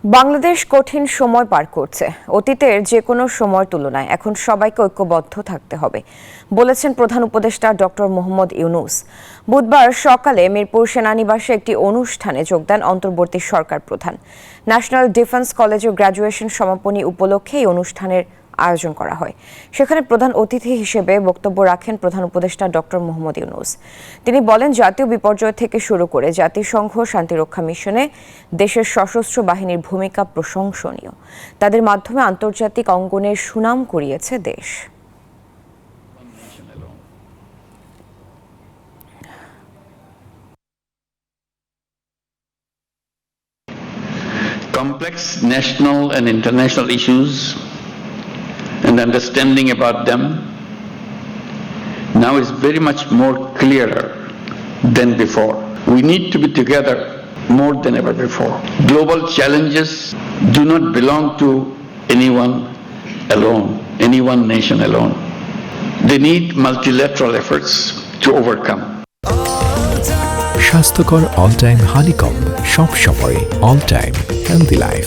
বাংলাদেশ কঠিন সময় পার করছে। অতীতের যে কোনো সময়ের তুলনায় এখন সবাইকে ঐক্যবদ্ধ থাকতে হবে বলেছেন প্রধান উপদেষ্টা ডক্টর মোহাম্মদ ইউনূস। বুধবার সকালে মিরপুর সেনানিবাসে একটি অনুষ্ঠানে যোগ দেন অন্তর্বর্তী সরকার প্রধান। ন্যাশনাল ডিফেন্স কলেজের গ্র্যাজুয়েশন সমাপনী উপলক্ষে এই অনুষ্ঠানের আয়োজন করা হয়। সেখানে প্রধান অতিথি হিসেবে বক্তব্য রাখেন প্রধান উপদেষ্টা ডক্টর মোহাম্মদ ইউনূস। তিনি বলেন, জাতীয় বিপর্যয় থেকে শুরু করে জাতিসংঘ শান্তিরক্ষা মিশনে দেশের সশস্ত্র বাহিনীর ভূমিকা প্রশংসনীয়। তাদের মাধ্যমে আন্তর্জাতিক অঙ্গনের সুনাম কুড়িয়েছে দেশ। Complex national and international issues and understanding about them now is very much more clearer than before. We need to be together more than ever before. Global challenges do not belong to anyone alone, any one nation alone. They need multilateral efforts to overcome. স্বাস্থ্যকর all time honeycomb, সব সময় all time healthy life.